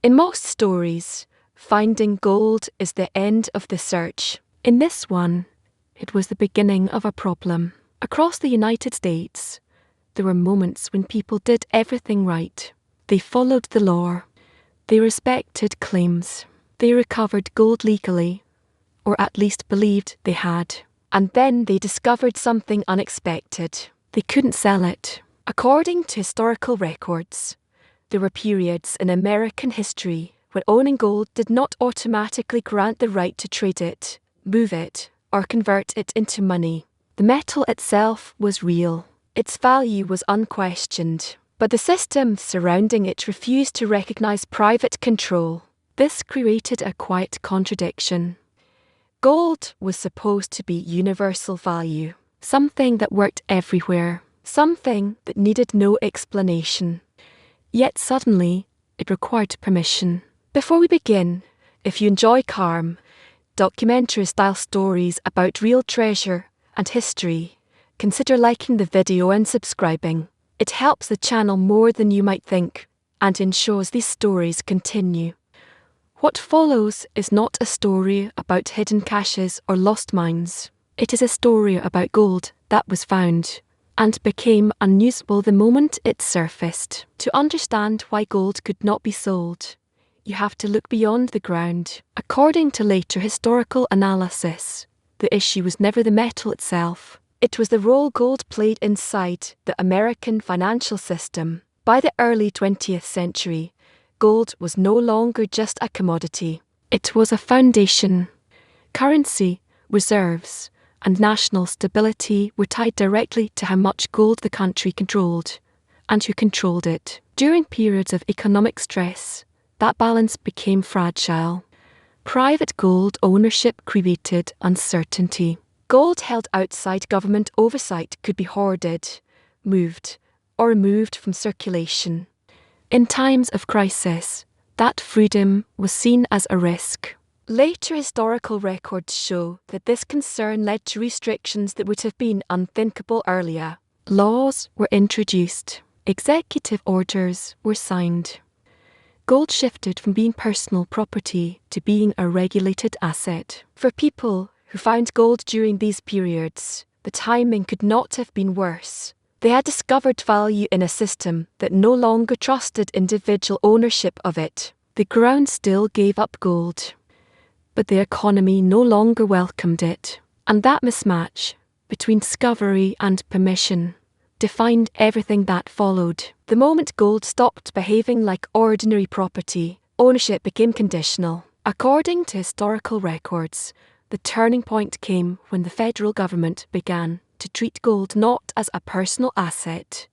In most stories, finding gold is the end of the search. In this one, it was the beginning of a problem. Across the United States, there were moments when people did everything right. They followed the law. They respected claims. They recovered gold legally, or at least believed they had. And then they discovered something unexpected. They couldn't sell it. According to historical records, there were periods in American history when owning gold did not automatically grant the right to trade it, move it, or convert it into money. The metal itself was real. Its value was unquestioned, but the systems surrounding it refused to recognize private control. This created a quiet contradiction. Gold was supposed to be universal value, something that worked everywhere, something that needed no explanation. Yet suddenly, it required permission. Before we begin, if you enjoy calm, documentary-style stories about real treasure and history, consider liking the video and subscribing. It helps the channel more than you might think, and ensures these stories continue. What follows is not a story about hidden caches or lost mines. It is a story about gold that was found and became unusable the moment it surfaced. To understand why gold could not be sold, you have to look beyond the ground. According to later historical analysis, the issue was never the metal itself. It was the role gold played inside the American financial system. By the early 20th century, gold was no longer just a commodity. It was a foundation. Currency, reserves, and national stability were tied directly to how much gold the country controlled and who controlled it. During periods of economic stress, that balance became fragile. Private gold ownership created uncertainty. Gold held outside government oversight could be hoarded, moved, or removed from circulation. In times of crisis, that freedom was seen as a risk. Later historical records show that this concern led to restrictions that would have been unthinkable earlier. Laws were introduced. Executive orders were signed. Gold shifted from being personal property to being a regulated asset. For people who found gold during these periods, the timing could not have been worse. They had discovered value in a system that no longer trusted individual ownership of it. The ground still gave up gold, but the economy no longer welcomed it. And that mismatch between discovery and permission defined everything that followed. The moment gold stopped behaving like ordinary property, ownership became conditional. According to historical records, the turning point came when the federal government began to treat gold not as a personal asset,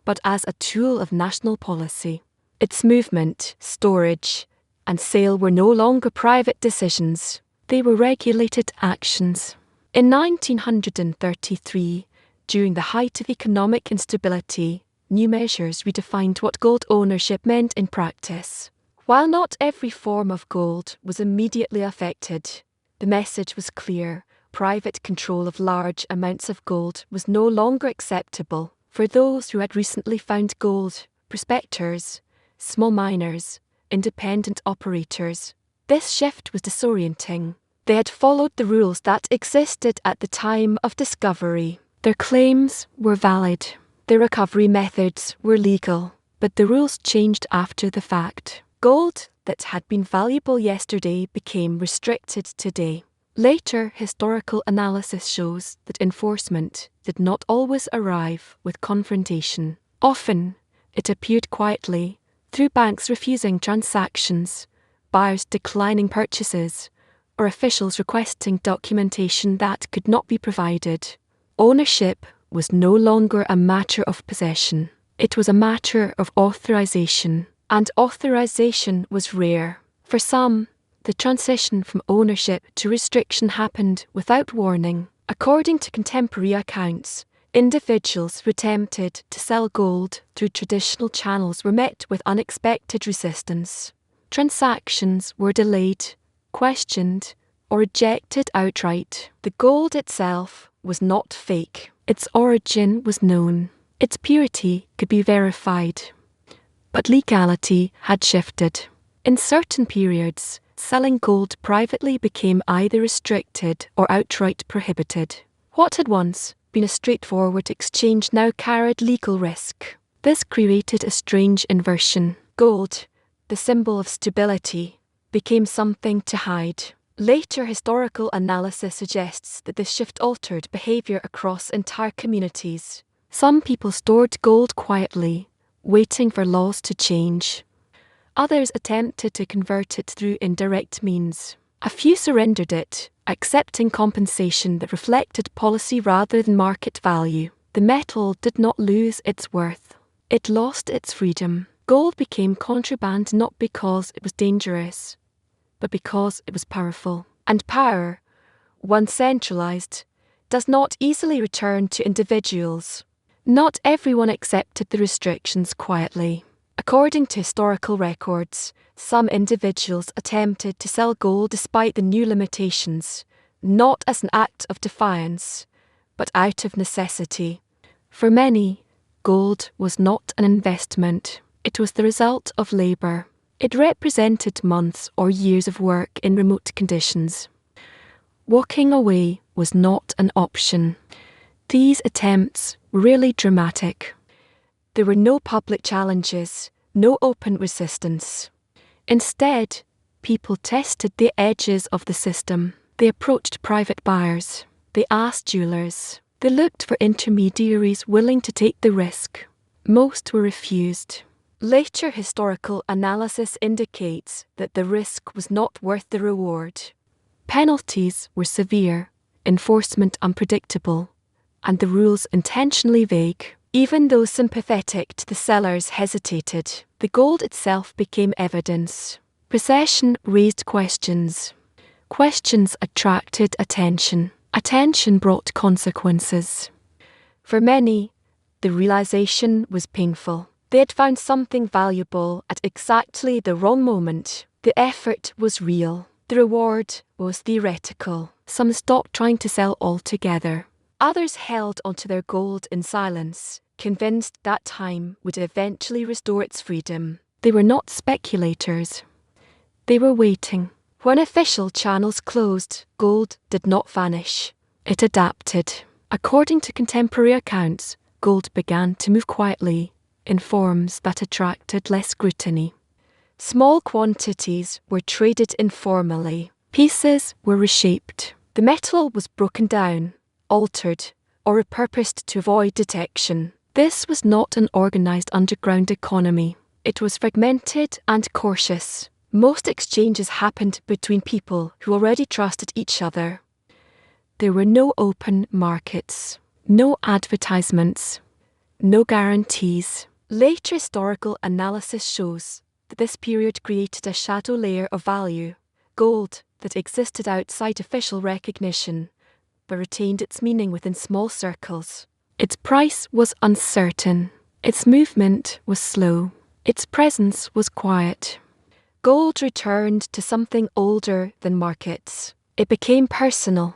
but as a tool of national policy. Its movement, storage, and sale were no longer private decisions. They were regulated actions. In 1933, during the height of economic instability, new measures redefined what gold ownership meant in practice. While not every form of gold was immediately affected, the message was clear. Private control of large amounts of gold was no longer acceptable. For those who had recently found gold, prospectors, small miners, independent operators, this shift was disorienting. They had followed the rules that existed at the time of discovery. Their claims were valid. Their recovery methods were legal. But the rules changed after the fact. Gold that had been valuable yesterday became restricted today. Later historical analysis shows that enforcement did not always arrive with confrontation. Often, it appeared quietly, through banks refusing transactions, buyers declining purchases, or officials requesting documentation that could not be provided. Ownership was no longer a matter of possession. It was a matter of authorization, and authorization was rare. For some, the transition from ownership to restriction happened without warning. According to contemporary accounts, individuals who attempted to sell gold through traditional channels were met with unexpected resistance. Transactions were delayed, questioned, or rejected outright. The gold itself was not fake. Its origin was known. Its purity could be verified. But legality had shifted. In certain periods, selling gold privately became either restricted or outright prohibited. What had once been a straightforward exchange now carried legal risk. This created a strange inversion. Gold, the symbol of stability, became something to hide. Later historical analysis suggests that this shift altered behavior across entire communities. Some people stored gold quietly, waiting for laws to change. Others attempted to convert it through indirect means. A few surrendered it, accepting compensation that reflected policy rather than market value. The metal did not lose its worth. It lost its freedom. Gold became contraband not because it was dangerous, but because it was powerful. And power, once centralized, does not easily return to individuals. Not everyone accepted the restrictions quietly. According to historical records, some individuals attempted to sell gold despite the new limitations, not as an act of defiance, but out of necessity. For many, gold was not an investment. It was the result of labor. It represented months or years of work in remote conditions. Walking away was not an option. These attempts were really dramatic. There were no public challenges, no open resistance. Instead, people tested the edges of the system. They approached private buyers. They asked jewelers. They looked for intermediaries willing to take the risk. Most were refused. Later historical analysis indicates that the risk was not worth the reward. Penalties were severe, enforcement unpredictable, and the rules intentionally vague. Even those sympathetic to the sellers hesitated. The gold itself became evidence. Possession raised questions. Questions attracted attention. Attention brought consequences. For many, the realization was painful. They had found something valuable at exactly the wrong moment. The effort was real. The reward was theoretical. Some stopped trying to sell altogether. Others held onto their gold in silence, convinced that time would eventually restore its freedom. They were not speculators. They were waiting. When official channels closed, gold did not vanish. It adapted. According to contemporary accounts, gold began to move quietly, in forms that attracted less scrutiny. Small quantities were traded informally. Pieces were reshaped. The metal was broken down, altered, or repurposed to avoid detection. This was not an organized underground economy. It was fragmented and cautious. Most exchanges happened between people who already trusted each other. There were no open markets, no advertisements, no guarantees. Later historical analysis shows that this period created a shadow layer of value, gold that existed outside official recognition, but retained its meaning within small circles. Its price was uncertain. Its movement was slow. Its presence was quiet. Gold returned to something older than markets. It became personal.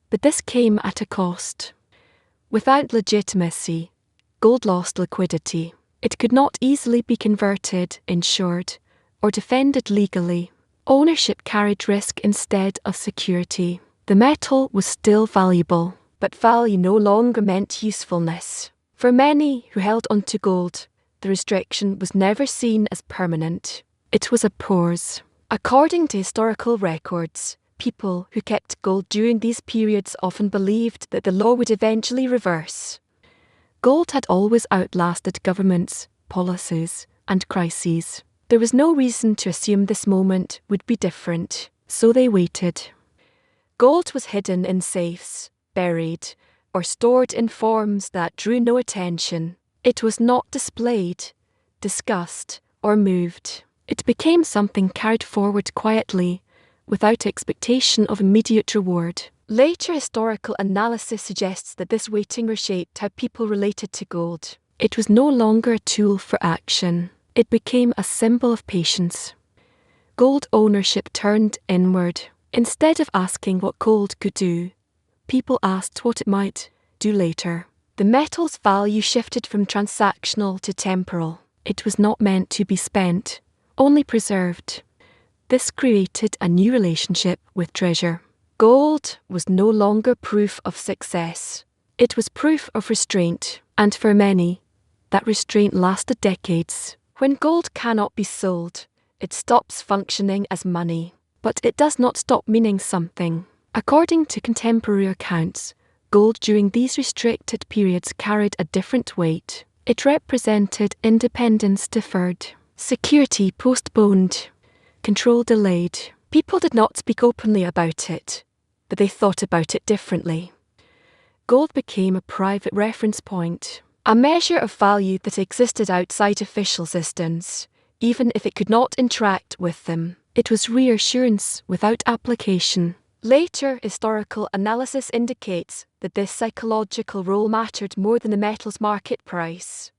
But this came at a cost. Without legitimacy, gold lost liquidity. It could not easily be converted, insured, or defended legally. Ownership carried risk instead of security. The metal was still valuable, but value no longer meant usefulness. For many who held onto gold, the restriction was never seen as permanent. It was a pause. According to historical records, people who kept gold during these periods often believed that the law would eventually reverse. Gold had always outlasted governments, policies, and crises. There was no reason to assume this moment would be different, so they waited. Gold was hidden in safes, buried, or stored in forms that drew no attention. It was not displayed, discussed, or moved. It became something carried forward quietly, without expectation of immediate reward. Later historical analysis suggests that this waiting reshaped how people related to gold. It was no longer a tool for action. It became a symbol of patience. Gold ownership turned inward. Instead of asking what gold could do, people asked what it might do later. The metal's value shifted from transactional to temporal. It was not meant to be spent only preserved. This created a new relationship with treasure. Gold was no longer proof of success. It was proof of restraint, and for many, that restraint lasted decades. When gold cannot be sold, it stops functioning as money. But it does not stop meaning something. According to contemporary accounts, gold during these restricted periods carried a different weight. It represented independence deferred, security postponed, control delayed. People did not speak openly about it, but they thought about it differently. Gold became a private reference point, a measure of value that existed outside official systems, even if it could not interact with them. It was reassurance without application. Later historical analysis indicates that this psychological role mattered more than the metal's market price.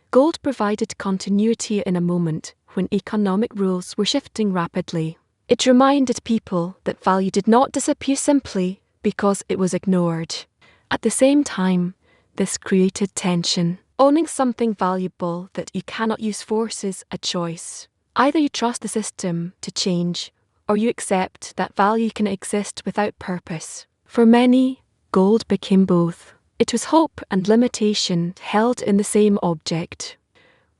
Gold provided continuity in a moment when economic rules were shifting rapidly. It reminded people that value did not disappear simply because it was ignored. At the same time, this created tension. Owning something valuable that you cannot use forces a choice. Either you trust the system to change, or you accept that value can exist without purpose. For many, gold became both. It was hope and limitation held in the same object.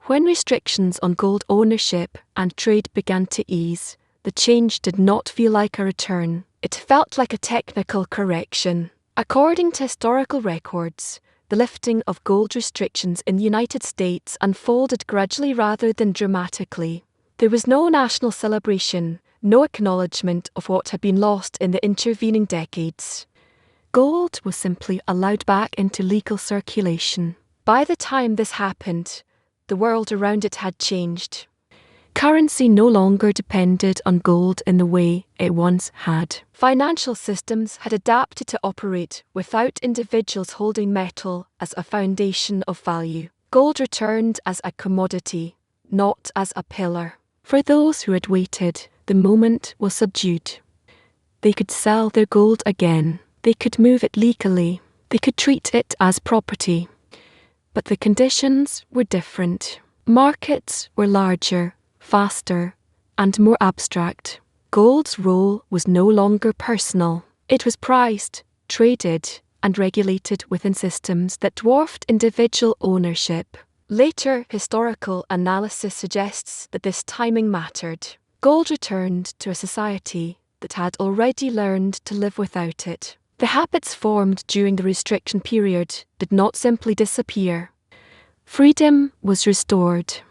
When restrictions on gold ownership and trade began to ease, the change did not feel like a return. It felt like a technical correction. According to historical records, the lifting of gold restrictions in the United States unfolded gradually rather than dramatically. There was no national celebration, no acknowledgement of what had been lost in the intervening decades. Gold was simply allowed back into legal circulation. By the time this happened, the world around it had changed. Currency no longer depended on gold in the way it once had. Financial systems had adapted to operate without individuals holding metal as a foundation of value. Gold returned as a commodity, not as a pillar. For those who had waited, the moment was subdued. They could sell their gold again. They could move it legally. They could treat it as property. But the conditions were different. Markets were larger, faster, and more abstract. Gold's role was no longer personal. It was priced, traded, and regulated within systems that dwarfed individual ownership. Later historical analysis suggests that this timing mattered. Gold returned to a society that had already learned to live without it. The habits formed during the restriction period did not simply disappear. Freedom was restored.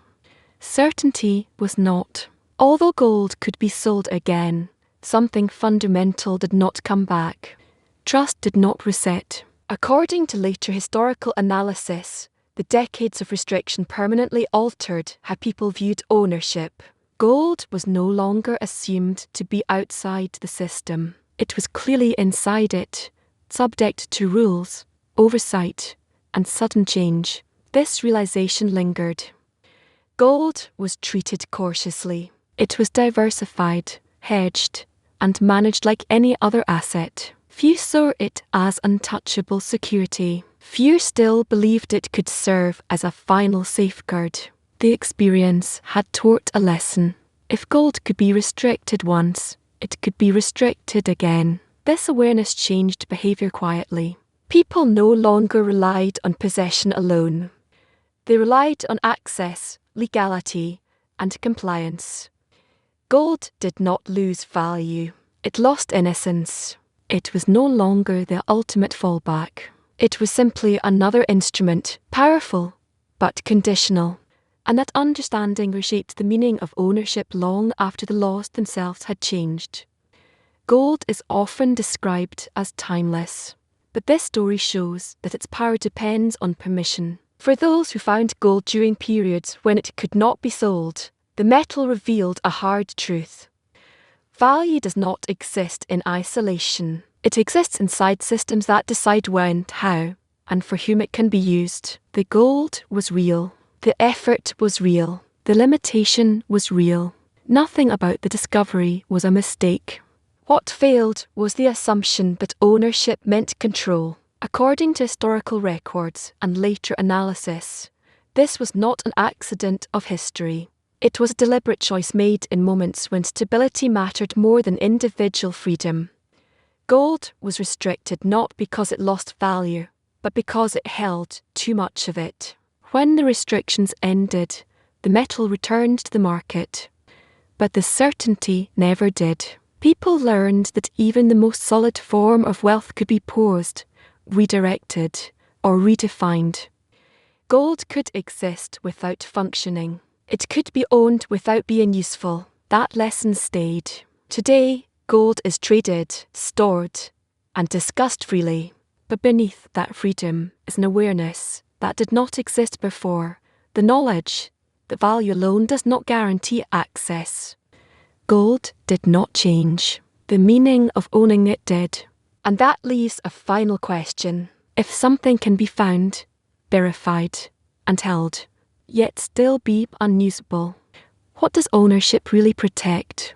Certainty was not. Although gold could be sold again, something fundamental did not come back. Trust did not reset. According to later historical analysis, the decades of restriction permanently altered how people viewed ownership. Gold was no longer assumed to be outside the system. It was clearly inside it, subject to rules, oversight, and sudden change. This realization lingered. Gold was treated cautiously. It was diversified, hedged, and managed like any other asset. Few saw it as untouchable security. Few still believed it could serve as a final safeguard. The experience had taught a lesson. If gold could be restricted once, it could be restricted again. This awareness changed behavior quietly. People no longer relied on possession alone. They relied on access, legality, and compliance. Gold did not lose value. It lost innocence. It was no longer the ultimate fallback. It was simply another instrument, powerful, but conditional. And that understanding reshaped the meaning of ownership long after the laws themselves had changed. Gold is often described as timeless, but this story shows that its power depends on permission. For those who found gold during periods when it could not be sold, the metal revealed a hard truth. Value does not exist in isolation. It exists inside systems that decide when, how, and for whom it can be used. The gold was real. The effort was real. The limitation was real. Nothing about the discovery was a mistake. What failed was the assumption that ownership meant control. According to historical records and later analysis, this was not an accident of history. It was a deliberate choice made in moments when stability mattered more than individual freedom. Gold was restricted not because it lost value, but because it held too much of it. When the restrictions ended, the metal returned to the market. But the certainty never did. People learned that even the most solid form of wealth could be paused, redirected, or redefined. Gold could exist without functioning. It could be owned without being useful. That lesson stayed. Today, gold is traded, stored, and discussed freely. But beneath that freedom is an awareness that did not exist before, the knowledge that value alone does not guarantee access. Gold did not change. The meaning of owning it did. And that leaves a final question. If something can be found, verified, and held, yet still be unusable, what does ownership really protect?